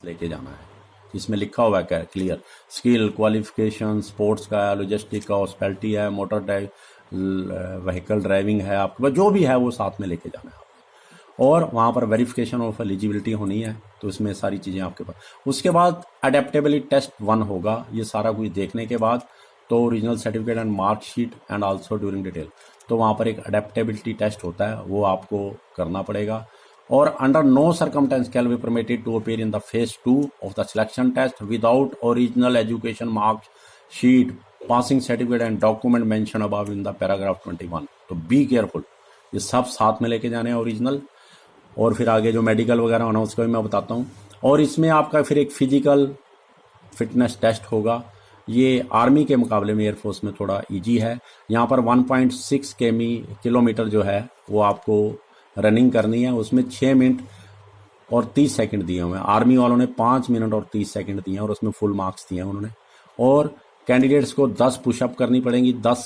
लेके जाना है। इसमें लिखा हुआ है क्लियर, स्किल, क्वालिफिकेशन, स्पोर्ट्स का है, लॉजिस्टिक का, हॉस्पिटैलिटी है, मोटर ड्राइव, व्हीकल ड्राइविंग है, आपके पास जो भी है वो साथ में लेके जाना है। और वहाँ पर वेरिफिकेशन ऑफ एलिजिबिलिटी होनी है, तो इसमें सारी चीज़ें आपके पास। उसके बाद अडेप्टेबिलिटी टेस्ट 1 होगा। ये सारा कुछ देखने के बाद तो original certificate and marksheet and also during detail, तो वहाँ पर एक अडेप्टेबिलिटी टेस्ट होता है, वो आपको करना पड़ेगा। और under no circumstances can be permitted to appear in the phase 2 of the selection test without original education mark sheet, passing certificate and document mention above in the paragraph 21। तो be careful, ये सब साथ में लेके जाने हैं original. और फिर आगे जो मेडिकल वगैरह होना उसका भी मैं बताता हूँ। और इसमें आपका फिर एक फिजिकल फिटनेस टेस्ट होगा। ये आर्मी के मुकाबले में एयरफोर्स में थोड़ा इजी है। यहाँ पर 1.6 किलोमीटर जो है वो आपको रनिंग करनी है। उसमें 6 मिनट और 30 सेकंड दिए हुए हैं। आर्मी वालों ने 5 मिनट और 30 सेकंड दिए हैं और उसमें फुल मार्क्स दिए हैं उन्होंने। और कैंडिडेट्स को 10 पुशअप करनी पड़ेंगी, 10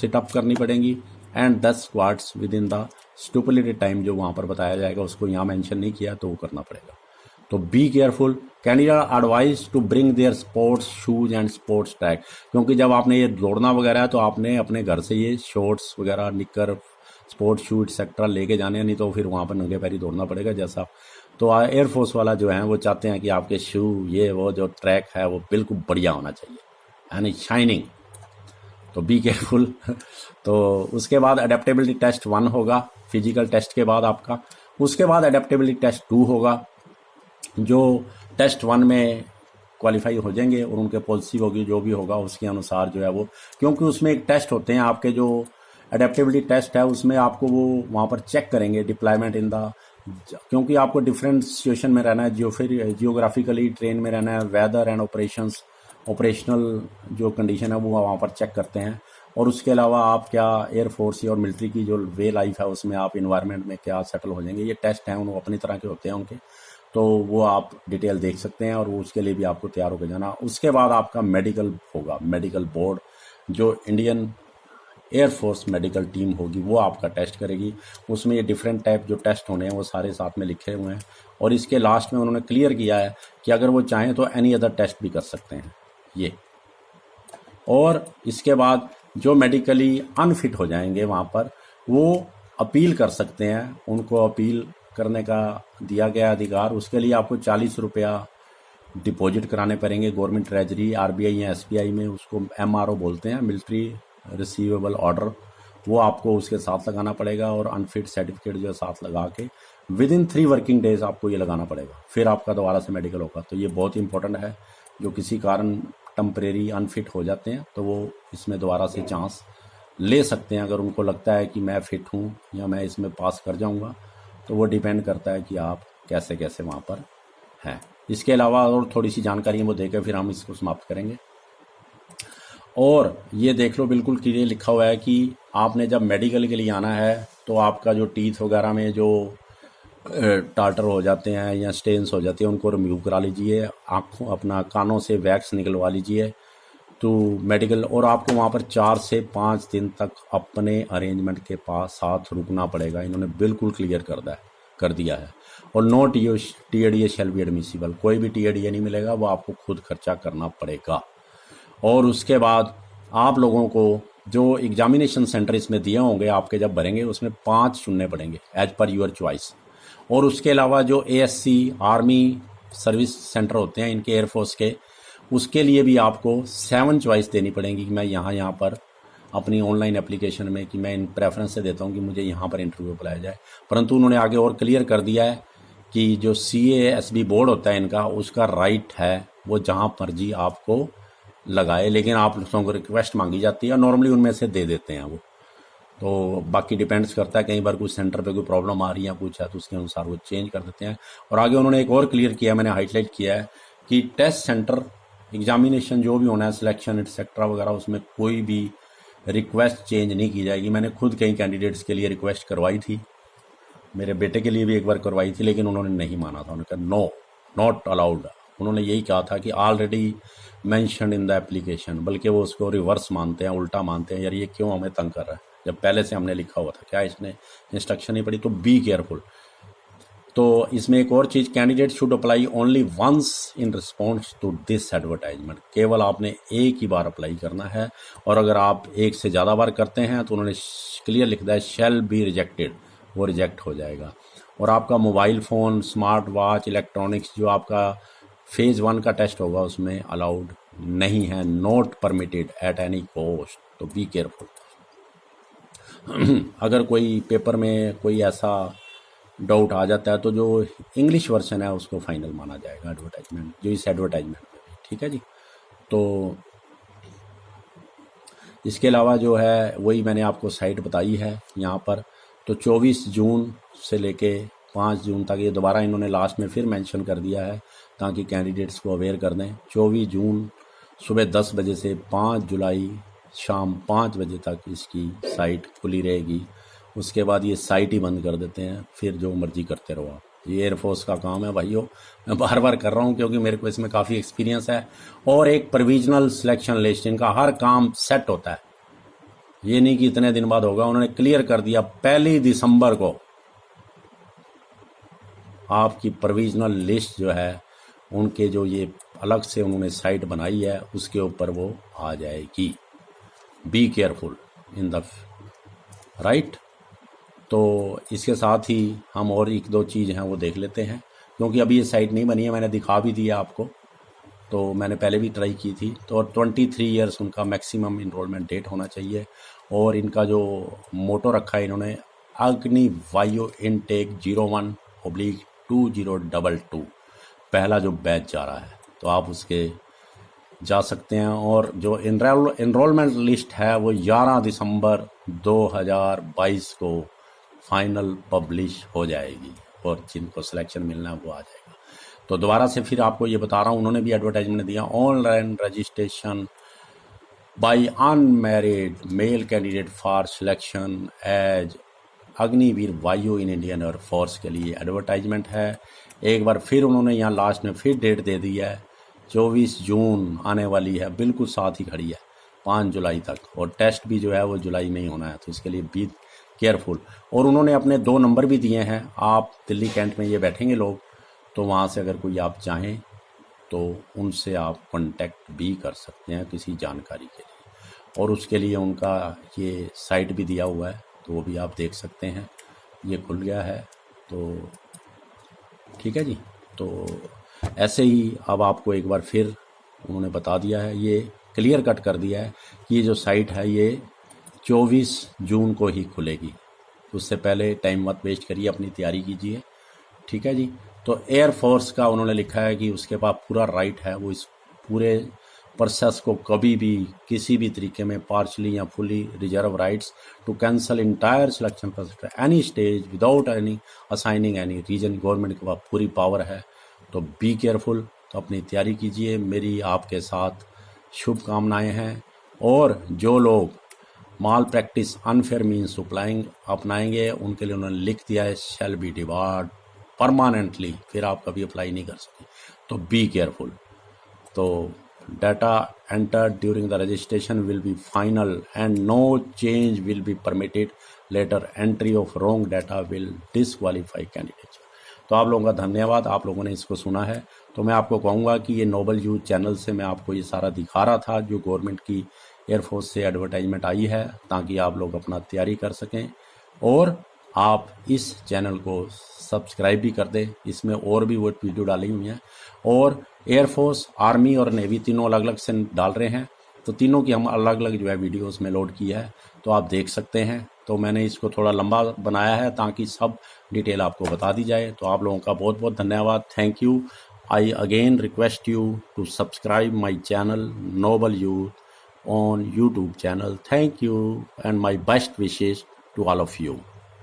सिटअप करनी पड़ेंगी and 10 squats within the stipulated time जो वहाँ पर बताया जाएगा, उसको यहाँ मेंशन नहीं किया तो वो करना पड़ेगा। तो be careful. Candidate advise to bring their sports shoes and sports track, क्योंकि जब आपने ये दौड़ना वगैरह है तो आपने अपने घर से ये शॉर्ट्स वगैरह, निकर, स्पोर्ट्स शूज एक्सेट्रा लेके जाने हैं, नहीं तो फिर वहाँ पर नंगे पैरी दौड़ना पड़ेगा जैसा। तो एयरफोर्स वाला जो है वो चाहते हैं कि आपके शू, ये वो जो ट्रैक है वो बिल्कुल बढ़िया होना चाहिए, यानी शाइनिंग। तो बी केयरफुल। तो उसके बाद अडेप्टेबिलिटी टेस्ट 1 होगा फिजिकल टेस्ट के बाद आपका। उसके बाद अडेप्टेबिलिटी टेस्ट 2 होगा। जो टेस्ट 1 में क्वालिफाई हो जाएंगे और उनके पॉलिसी होगी जो भी होगा उसके अनुसार जो है वो, क्योंकि उसमें एक टेस्ट होते हैं आपके, जो अडेप्टेबिलिटी टेस्ट है उसमें आपको वो वहाँ पर चेक करेंगे डिप्लॉयमेंट इन द, क्योंकि आपको डिफरेंट सिचुएशन में रहना है, फिर जियोग्राफिकली ट्रेन में रहना है, वेदर एंड ऑपरेशनल जो कंडीशन है वो वहाँ पर चेक करते हैं। और उसके अलावा आप क्या एयरफोर्स और मिलिट्री की जो वे लाइफ है उसमें आप इन्वायरमेंट में क्या सेटल हो जाएंगे, ये टेस्ट हैं, उनको अपनी तरह के होते हैं उनके, तो वो आप डिटेल देख सकते हैं और वो उसके लिए भी आपको तैयार होकर जाना। उसके बाद आपका मेडिकल होगा, मेडिकल बोर्ड जो इंडियन एयरफोर्स मेडिकल टीम होगी वो आपका टेस्ट करेगी। उसमें ये डिफरेंट टाइप जो टेस्ट होने हैं वो सारे साथ में लिखे हुए हैं। और इसके लास्ट में उन्होंने क्लियर किया है कि अगर वो चाहें तो एनी अदर टेस्ट भी कर सकते हैं ये। और इसके बाद जो मेडिकली अनफिट हो जाएंगे वहाँ पर वो अपील कर सकते हैं, उनको अपील करने का दिया गया अधिकार। उसके लिए आपको 40 रुपया डिपॉजिट कराने पड़ेंगे गवर्नमेंट ट्रेजरी, आरबीआई या एसबीआई में, उसको एमआरओ बोलते हैं, मिलिट्री रिसीवेबल ऑर्डर, वो आपको उसके साथ लगाना पड़ेगा। और अनफिट सर्टिफिकेट जो साथ लगा के विद इन 3 वर्किंग डेज आपको ये लगाना पड़ेगा, फिर आपका दोबारा से मेडिकल होगा। तो ये बहुत इंपॉर्टेंट है, जो किसी कारण टेम्परेरी अनफिट हो जाते हैं तो वो इसमें दोबारा से चांस ले सकते हैं, अगर उनको लगता है कि मैं फिट हूँ या मैं इसमें पास कर जाऊँगा। तो वो डिपेंड करता है कि आप कैसे कैसे वहाँ पर हैं। इसके अलावा और थोड़ी सी जानकारी वो देकर फिर हम इसको समाप्त करेंगे। और ये देख लो बिल्कुल क्लियर लिखा हुआ है कि आपने जब मेडिकल के लिए आना है तो आपका जो टीथ वगैरह में जो टार्टर हो जाते हैं या स्टेन्स हो जाते हैं उनको रिमूव करा लीजिए, आँखों अपना कानों से वैक्स निकलवा लीजिए तो मेडिकल। और आपको वहाँ पर 4 से 5 दिन तक अपने अरेंजमेंट के पास साथ रुकना पड़ेगा, इन्होंने बिल्कुल क्लियर कर दिया है। और no TADA shall be admissible, कोई भी टीएडीए नहीं मिलेगा, वो आपको खुद खर्चा करना पड़ेगा। और उसके बाद आप लोगों को जो एग्जामिनेशन सेंटर इसमें दिए होंगे आपके जब भरेंगे उसमें 5 चुनने पड़ेंगे एज पर यूर चॉइस। और उसके अलावा जो एएससी आर्मी सर्विस सेंटर होते हैं इनके एयरफोर्स के, उसके लिए भी आपको 7 चॉइस देनी पड़ेंगी कि मैं यहाँ पर अपनी ऑनलाइन एप्लीकेशन में कि मैं इन प्रेफरेंस से देता हूँ कि मुझे यहाँ पर इंटरव्यू बुलाया जाए। परंतु उन्होंने आगे और क्लियर कर दिया है कि जो CASB बोर्ड होता है इनका, उसका राइट है वो जहाँ मर्जी आपको लगाए, लेकिन आप लोगों को रिक्वेस्ट मांगी जाती है और नॉर्मली उनमें से दे देते हैं वो। तो बाकी डिपेंड्स करता है, कई बार कुछ सेंटर पे कोई प्रॉब्लम आ रही है कुछ है तो उसके अनुसार वो चेंज कर देते हैं। और आगे उन्होंने एक और क्लियर किया, मैंने हाईलाइट किया है कि टेस्ट सेंटर एग्जामिनेशन जो भी होना है सिलेक्शन एक्सेट्रा वगैरह, उसमें कोई भी रिक्वेस्ट चेंज नहीं की जाएगी। मैंने खुद कई कैंडिडेट्स के लिए रिक्वेस्ट करवाई थी, मेरे बेटे के लिए भी एक बार करवाई थी, लेकिन उन्होंने नहीं माना था, उन्होंने कहा नो, नॉट अलाउड। उन्होंने यही कहा था कि already mention in the application, बल्कि वो उसको रिवर्स मानते हैं, उल्टा मानते हैं, यार ये क्यों हमें तंग कर रहा है जब पहले से हमने लिखा हुआ था, क्या इसने इंस्ट्रक्शन नहीं पढ़ी। तो बी केयरफुल। तो इसमें एक और चीज़, candidate should apply only once in response to this advertisement. केवल आपने एक ही बार अप्लाई करना है, और अगर आप एक से ज़्यादा बार करते हैं तो उन्होंने क्लियर लिख दिया है शैल बी रिजेक्टेड, वो रिजेक्ट हो जाएगा। और आपका mobile phone, smart watch, electronics जो आपका फेज़ 1 का टेस्ट होगा उसमें अलाउड नहीं है, not permitted at any cost. तो बी केयरफुल। अगर कोई पेपर में कोई ऐसा डाउट आ जाता है तो जो इंग्लिश वर्जन है उसको फाइनल माना जाएगा एडवर्टाइजमेंट, जो इस एडवर्टाइजमेंट में भी। ठीक है जी। तो इसके अलावा जो है वही मैंने आपको साइट बताई है यहाँ पर। तो 24 जून से लेके 5 जून तक, ये दोबारा इन्होंने लास्ट में फिर मेंशन कर दिया है ताकि कैंडिडेट्स को अवेयर कर दें। 24 जून सुबह 10 बजे से 5 जुलाई शाम 5 बजे तक इसकी साइट खुली रहेगी। उसके बाद ये साइट ही बंद कर देते हैं, फिर जो मर्जी करते रहो आप। ये एयरफोर्स का काम है भाइयों, मैं बार बार कर रहा हूँ क्योंकि मेरे को इसमें काफ़ी एक्सपीरियंस है। और एक प्रोविजनल सिलेक्शन लिस्ट, इनका हर काम सेट होता है, ये नहीं कि इतने दिन बाद होगा। उन्होंने क्लियर कर दिया 1 दिसंबर को आपकी प्रोविजनल लिस्ट जो है, उनके जो ये अलग से उन्होंने साइट बनाई है उसके ऊपर वो आ जाएगी। Be careful in the right. तो इसके साथ ही हम और एक दो चीज़ हैं वो देख लेते हैं, क्योंकि अभी ये साइट नहीं बनी है, मैंने दिखा भी दिया आपको। तो मैंने पहले भी ट्राई की थी। तो 23 ईयर्स उनका मैक्सिमम इनरोलमेंट डेट होना चाहिए। और इनका जो मोटो रखा है इन्होंने, अग्नि वायु इनटेक 01/2022 पहला जो बैच जा रहा है, तो आप उसके जा सकते हैं। और जो इनरोलमेंट लिस्ट है वो 11 दिसंबर 2022 को फाइनल पब्लिश हो जाएगी, और जिनको सिलेक्शन मिलना है वो आ जाएगा। तो दोबारा से फिर आपको ये बता रहा हूँ, उन्होंने भी एडवर्टाइजमेंट दिया, online registration by unmarried male candidate for selection as Agniveer Vayu in Indian air force के लिए एडवर्टाइजमेंट है। एक बार फिर उन्होंने यहाँ लास्ट में फिर डेट दे दी है, 24 जून आने वाली है, बिल्कुल साथ ही खड़ी है 5 जुलाई तक। और टेस्ट भी जो है वो जुलाई में ही होना है, तो इसके लिए बी केयरफुल। और उन्होंने अपने 2 नंबर भी दिए हैं। आप दिल्ली कैंट में ये बैठेंगे लोग, तो वहाँ से अगर कोई आप चाहें तो उनसे आप कांटेक्ट भी कर सकते हैं किसी जानकारी के लिए। और उसके लिए उनका ये साइट भी दिया हुआ है, तो वो भी आप देख सकते हैं। ये खुल गया है, तो ठीक है जी। तो ऐसे ही अब आपको एक बार फिर उन्होंने बता दिया है, ये क्लियर कट कर दिया है कि ये जो साइट है ये 24 जून को ही खुलेगी। उससे पहले टाइम मत वेस्ट करिए, अपनी तैयारी कीजिए। ठीक है जी। तो एयरफोर्स का उन्होंने लिखा है कि उसके पास पूरा राइट है, वो इस पूरे प्रोसेस को कभी भी किसी भी तरीके में पार्शली या fully reserve rights to cancel entire selection process any stage without any assigning any reason. Government के पास पूरी पावर है, तो बी केयरफुल। तो अपनी तैयारी कीजिए, मेरी आपके साथ शुभकामनाएं हैं। और जो लोग माल प्रैक्टिस अनफेयर मीन्स अपनाएंगे उनके लिए उन्होंने लिख दिया है शैल बी डिबार्ड परमानेंटली, फिर आप कभी अप्लाई नहीं कर सकते। तो बी केयरफुल। तो data entered during the registration will be final and no change will be permitted. Later entry of wrong data will disqualify candidate. तो आप लोगों का धन्यवाद, आप लोगों ने इसको सुना है। तो मैं आपको कहूँगा कि ये नोबल यूथ चैनल से मैं आपको ये सारा दिखा रहा था जो गवर्नमेंट की एयरफोर्स से एडवर्टाइजमेंट आई है, ताकि आप लोग अपना तैयारी कर सकें। और आप इस चैनल को सब्सक्राइब भी कर दें, इसमें और भी वो वीडियो डाली हुई हैं। और एयरफोर्स, आर्मी और नेवी तीनों अलग अलग से डाल रहे हैं, तो तीनों की हम अलग अलग जो है वीडियोस में लोड की है, तो आप देख सकते हैं। तो मैंने इसको थोड़ा लंबा बनाया है ताकि सब डिटेल आपको बता दी जाए। तो आप लोगों का बहुत बहुत धन्यवाद, thank you. I again request you to subscribe my channel Noble Youth on YouTube channel. Thank you and my best wishes to all of you.